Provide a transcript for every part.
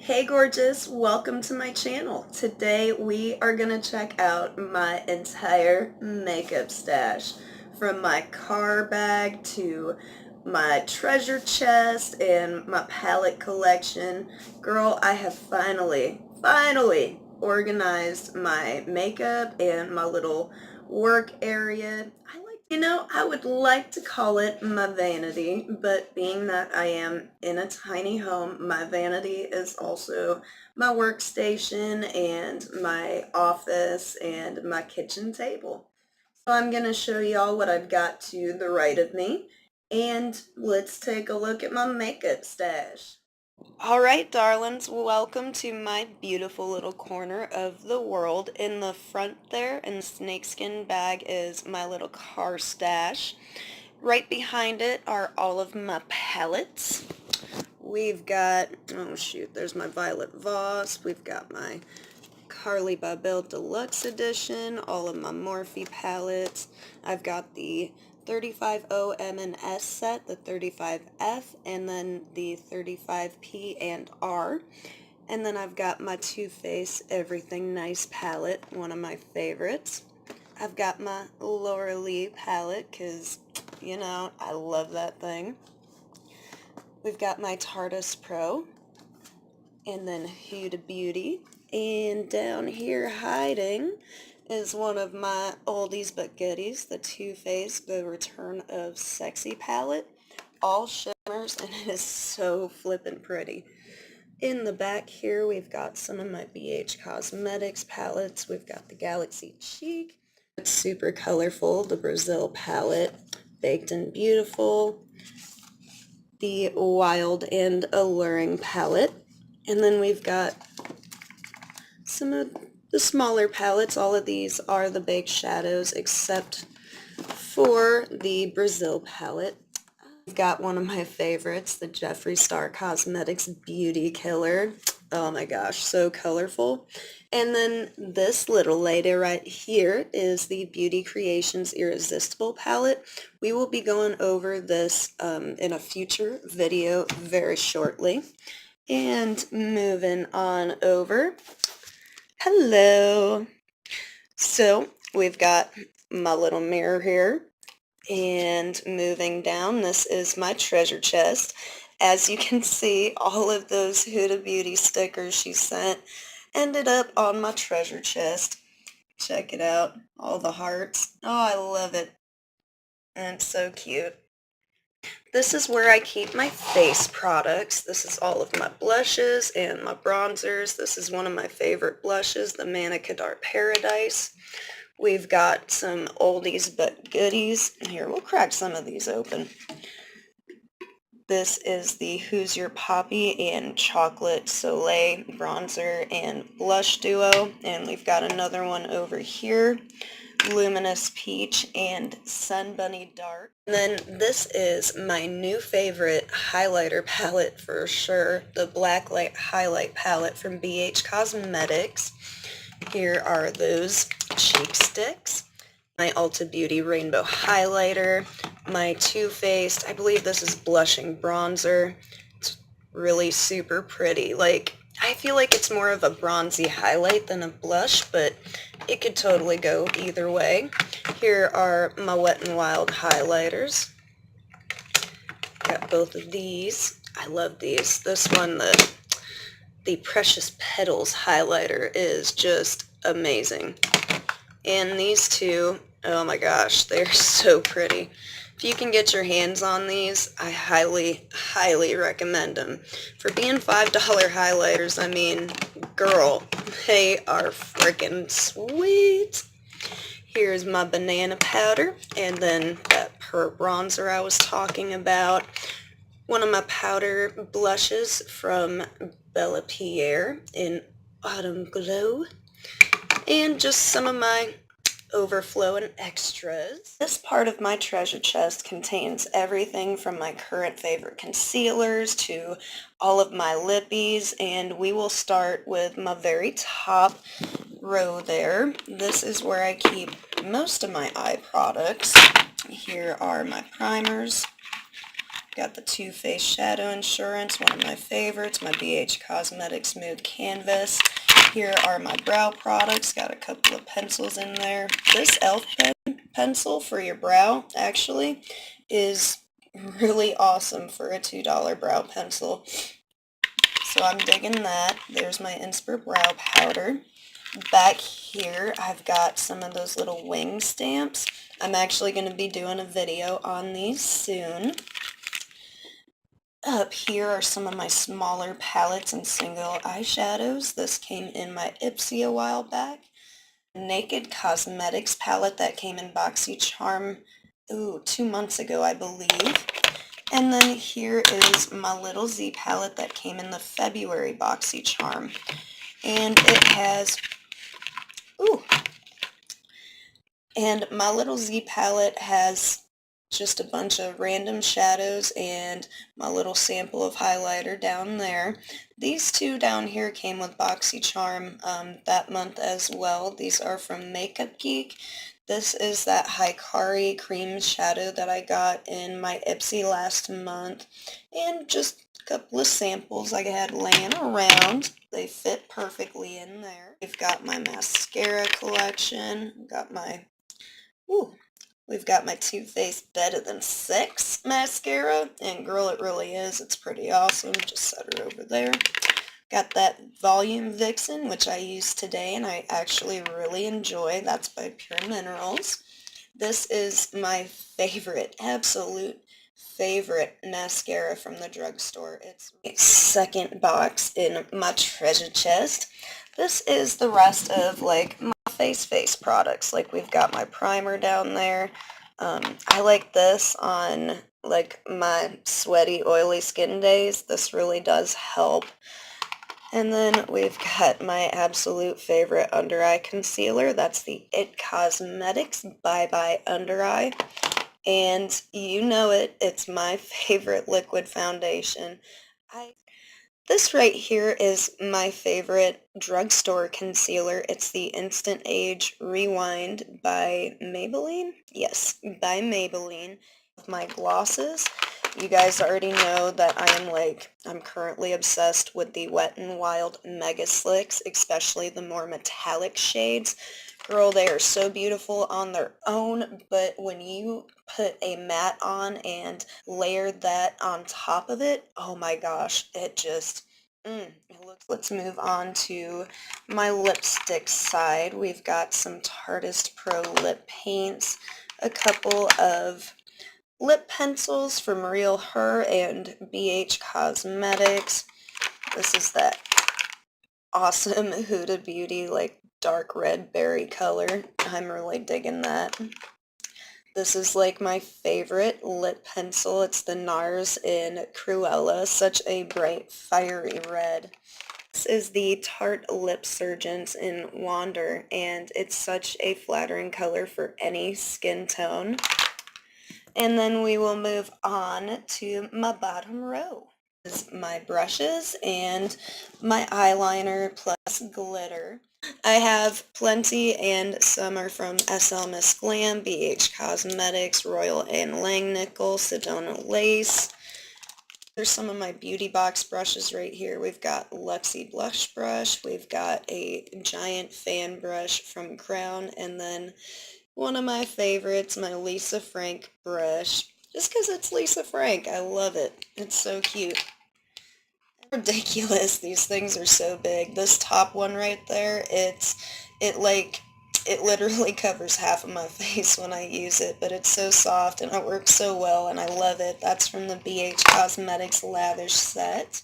Hey gorgeous, welcome to my channel. Today we are gonna check out my entire makeup stash. From my car bag to my treasure chest and my palette collection. Girl, I have finally organized my makeup and my little work area. I would like to call it my vanity, but being that I am in a tiny home, my vanity is also my workstation and my office and my kitchen table. So I'm going to show y'all what I've got to the right of me, and let's take a look at my makeup stash. All right, darlings, welcome to my beautiful little corner of the world. In the front there, in the snakeskin bag, is my little car stash. Right behind it are all of my palettes. We've got, oh shoot, there's my Violet Voss. We've got my Carly Babel Deluxe Edition, all of my Morphe palettes. I've got the 35O M&S set, the 35F, and then the 35P and R. And then I've got my Too Faced Everything Nice palette, one of my favorites. I've got my Laura Lee palette, because, you know, I love that thing. We've got my Tartus Pro, and then Huda Beauty. And down here hiding is one of my oldies but goodies, the Too Faced The Return of Sexy palette. All shimmers, and it is so flippin' pretty. In the back here, we've got some of my BH Cosmetics palettes. We've got the Galaxy Cheek. It's super colorful, the Brazil palette. Baked and Beautiful. The Wild and Alluring palette. And then we've got some of the smaller palettes. All of these are the Baked Shadows except for the Brazil palette. I've got one of my favorites, the Jeffree Star Cosmetics Beauty Killer. Oh my gosh, so colorful. And then this little lady right here is the Beauty Creations Irresistible palette. We will be going over this in a future video very shortly. And moving on over. Hello. So we've got my little mirror here. And moving down, this is my treasure chest. As you can see, all of those Huda Beauty stickers she sent ended up on my treasure chest. Check it out, all the hearts. Oh, I love it. And it's so cute. This is where I keep my face products. This is all of my blushes and my bronzers. This is one of my favorite blushes, the Manica Dark Paradise. We've got some oldies but goodies. Here, we'll crack some of these open. This is the Who's Your Poppy and Chocolate Soleil bronzer and blush duo. And we've got another one over here, Luminous Peach and Sun Bunny Dark. And then this is my new favorite highlighter palette for sure, the Blacklight Highlight Palette from BH Cosmetics. Here are those cheek sticks, my Ulta Beauty Rainbow Highlighter, my Too Faced, I believe this is Blushing Bronzer. It's really super pretty. Like, I feel like it's more of a bronzy highlight than a blush, but it could totally go either way. Here are my Wet n Wild highlighters. Got both of these. I love these. This one, the Precious Petals highlighter is just amazing. And these two, oh my gosh, they're so pretty. If you can get your hands on these, I highly, highly recommend them. For being $5 highlighters, I mean, girl, they are freaking sweet. Here's my banana powder, and then that pearl bronzer I was talking about. One of my powder blushes from Bella Pierre in Autumn Glow. And just some of my overflow and extras. This part of my treasure chest contains everything from my current favorite concealers to all of my lippies, and we will start with my very top row there. This is where I keep most of my eye products. Here are my primers, Got the Too Faced Shadow Insurance, one of my favorites, my BH Cosmetics Smooth Canvas. Here are my brow products, got a couple of pencils in there. This e.l.f. pencil for your brow, actually, is really awesome for a $2 brow pencil. So I'm digging that. There's my Inspire Brow Powder. Back here, I've got some of those little wing stamps. I'm actually going to be doing a video on these soon. Up here are some of my smaller palettes and single eyeshadows. This came in my Ipsy a while back. Naked Cosmetics palette that came in BoxyCharm, 2 months ago, I believe. And then here is my little Z palette that came in the February BoxyCharm. And it has, and my little Z palette has just a bunch of random shadows and my little sample of highlighter down there. These two down here came with BoxyCharm that month as well. These are from Makeup Geek. This is that Hikari cream shadow that I got in my Ipsy last month, and just a couple of samples I had laying around. They fit perfectly in there. We've got my mascara collection. We've got my Too Faced Better Than Sex mascara, and girl, it really is. It's pretty awesome. Just set her over there. Got that Volume Vixen, which I used today, and I actually really enjoy. That's by Pure Minerals. This is my favorite, absolute favorite mascara from the drugstore. It's my second box in my treasure chest. This is the rest of like my face products. Like we've got my primer down there. I like this on like my sweaty, oily skin days. This really does help. And then we've got my absolute favorite under eye concealer. That's the IT Cosmetics Bye Bye Under Eye. And you know it, it's my favorite liquid foundation. This right here is my favorite drugstore concealer. It's the Instant Age Rewind by Maybelline. Yes, by Maybelline. My glosses. You guys already know that I'm currently obsessed with the Wet n Wild Mega Slicks, especially the more metallic shades. Girl, they are so beautiful on their own, but when you put a matte on and layer that on top of it, oh my gosh, it just, it looks. Let's move on to my lipstick side. We've got some Tarteist Pro lip paints, a couple of lip pencils from Real Her and BH Cosmetics. This is that awesome Huda Beauty, like dark red berry color. I'm really digging that. This is like my favorite lip pencil. It's the NARS in Cruella, such a bright, fiery red. This is the Tarte Lip Surgeons in Wander, and it's such a flattering color for any skin tone. And then we will move on to my bottom row. This is my brushes and my eyeliner plus glitter. I have plenty, and some are from SL Miss Glam, BH Cosmetics, Royal and Langnickel, Sedona Lace. There's some of my beauty box brushes right here. We've got Luxie Blush Brush, we've got a giant fan brush from Crown, and then one of my favorites, my Lisa Frank brush. Just because it's Lisa Frank, I love it. It's so cute. Ridiculous. These things are so big. This top one right there, it literally covers half of my face when I use it, but it's so soft and it works so well and I love it. That's from the BH Cosmetics Lavish set.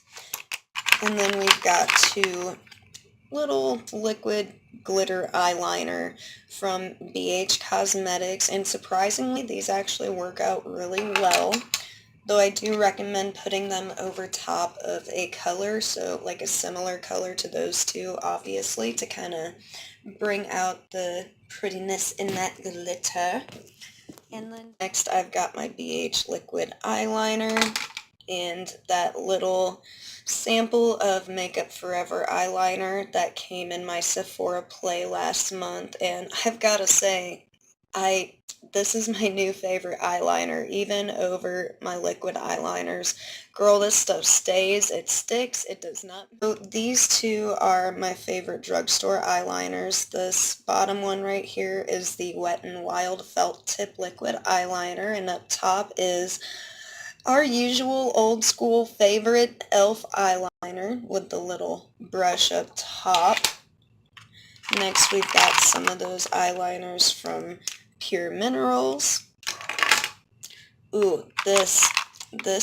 And then we've got two little liquid glitter eyeliner from BH Cosmetics, and surprisingly these actually work out really well. Though I do recommend putting them over top of a color, so like a similar color to those two, obviously, to kind of bring out the prettiness in that glitter. And then next I've got my BH liquid eyeliner and that little sample of Makeup Forever eyeliner that came in my Sephora Play last month, and I've got to say, I this is my new favorite eyeliner, even over my liquid eyeliners. Girl, this stuff stays, it sticks, it does not. So these two are my favorite drugstore eyeliners. This bottom one right here is the Wet n Wild Felt Tip Liquid Eyeliner, and up top is our usual old school favorite e.l.f. eyeliner with the little brush up top. Next we've got some of those eyeliners from Pure Minerals. Ooh, this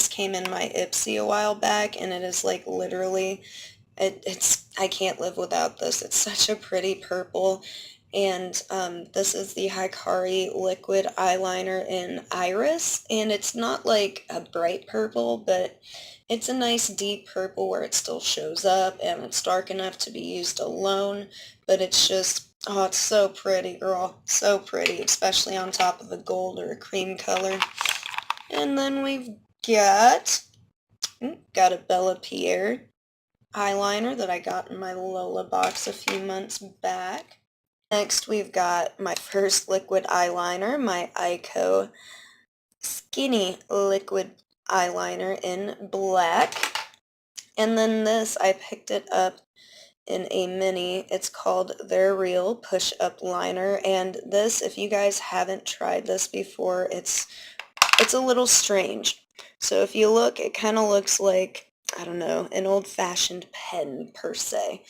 came in my Ipsy a while back, and it is like literally, I can't live without this. It's such a pretty purple, and this is the Hikari liquid eyeliner in Iris, and it's not like a bright purple, but it's a nice deep purple where it still shows up, and it's dark enough to be used alone, but it's just, oh, it's so pretty, girl. So pretty, especially on top of a gold or a cream color. And then we've got a Bella Pierre eyeliner that I got in my Lola box a few months back. Next we've got my first liquid eyeliner, my Eyeko Skinny Liquid Eyeliner in black. And then this, I picked it up in a mini. It's called Their Real Push-Up Liner, and this, if you guys haven't tried this before, it's a little strange. So if you look, it kind of looks like, I don't know, an old-fashioned pen per se.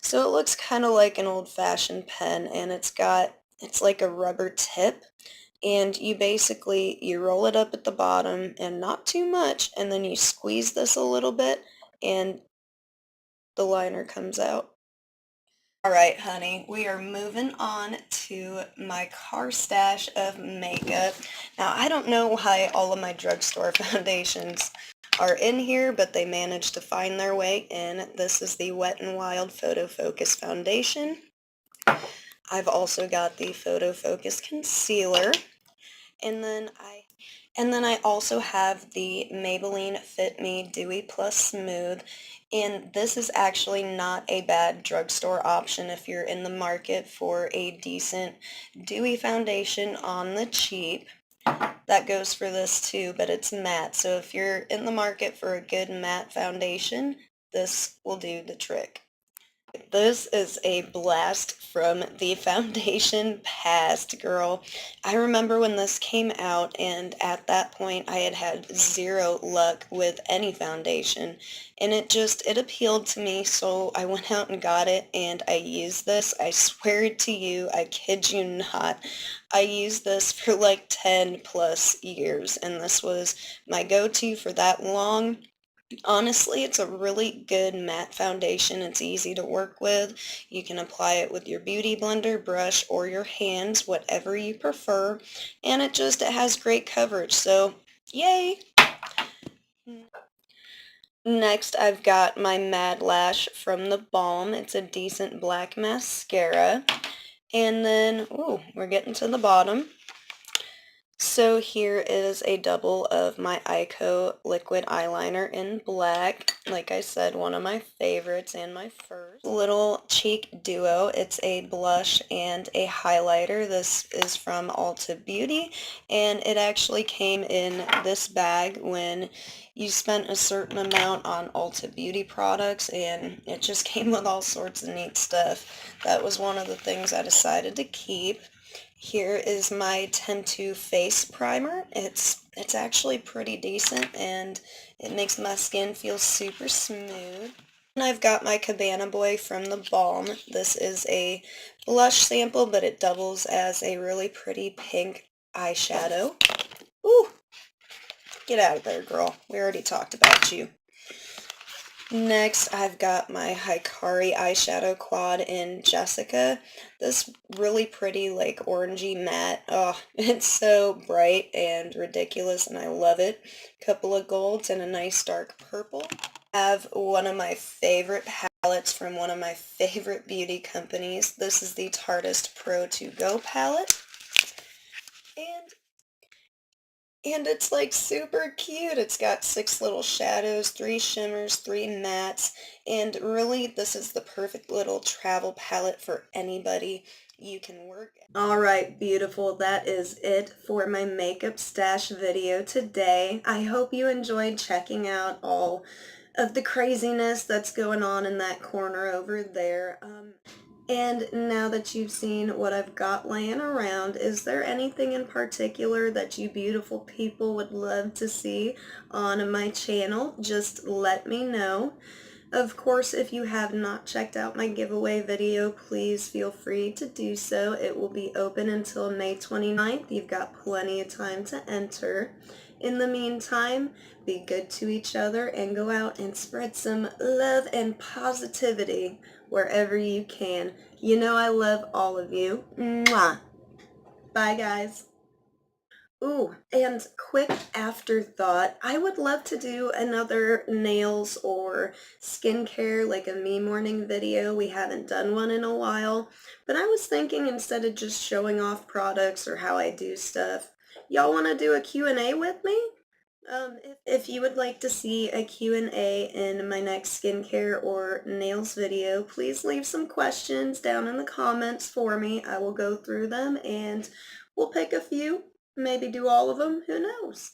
So it looks kind of like an old-fashioned pen, and it's like a rubber tip, and you roll it up at the bottom, and not too much, and then you squeeze this a little bit, and the liner comes out. Alright, honey, we are moving on to my car stash of makeup. Now, I don't know why all of my drugstore foundations are in here, but they managed to find their way in. This is the Wet n Wild Photo Focus Foundation. I've also got the Photo Focus Concealer, and then I also have the Maybelline Fit Me Dewy Plus Smooth, and this is actually not a bad drugstore option if you're in the market for a decent dewy foundation on the cheap. That goes for this too, but it's matte, so if you're in the market for a good matte foundation, this will do the trick. This is a blast from the foundation past, girl. I remember when this came out, and at that point I had had zero luck with any foundation, and it appealed to me, so I went out and got it, and I used this. I swear to you, I kid you not, I used this for like 10 plus years, and this was my go-to for that long. Honestly, it's a really good matte foundation. It's easy to work with. You can apply it with your beauty blender, brush, or your hands, whatever you prefer. And it has great coverage, so yay! Next, I've got my Mad Lash from the Balm. It's a decent black mascara. And then, ooh, we're getting to the bottom. So here is a double of my Eyeko liquid eyeliner in black. Like I said, one of my favorites and my first. Little cheek duo. It's a blush and a highlighter. This is from Ulta Beauty, and it actually came in this bag when you spent a certain amount on Ulta Beauty products, and it just came with all sorts of neat stuff. That was one of the things I decided to keep. Here is my Temptu face primer. It's actually pretty decent, and it makes my skin feel super smooth. And I've got my Cabana Boy from the Balm. This is a blush sample, but it doubles as a really pretty pink eyeshadow. Ooh, get out of there, girl. We already talked about you. Next, I've got my Hikari eyeshadow quad in Jessica. This really pretty, like, orangey matte. Oh, it's so bright and ridiculous, and I love it. Couple of golds and a nice dark purple. I have one of my favorite palettes from one of my favorite beauty companies. This is the Tarteist Pro 2 Go palette. And And it's like super cute. It's got 6 little shadows, 3 shimmers, 3 mattes, and really this is the perfect little travel palette for anybody. You can work. All right, beautiful. That is it for my makeup stash video today. I hope you enjoyed checking out all of the craziness that's going on in that corner over there. And now that you've seen what I've got laying around, is there anything in particular that you beautiful people would love to see on my channel? Just let me know. Of course, if you have not checked out my giveaway video, please feel free to do so. It will be open until May 29th. You've got plenty of time to enter. In the meantime, be good to each other and go out and spread some love and positivity wherever you can. You know I love all of you. Mwah. Bye, guys. Ooh, and quick afterthought, I would love to do another nails or skincare, like a me morning video. We haven't done one in a while, but I was thinking instead of just showing off products or how I do stuff, y'all want to do a Q&A with me? If you would like to see a Q&A in my next skincare or nails video, please leave some questions down in the comments for me. I will go through them and we'll pick a few, maybe do all of them, who knows?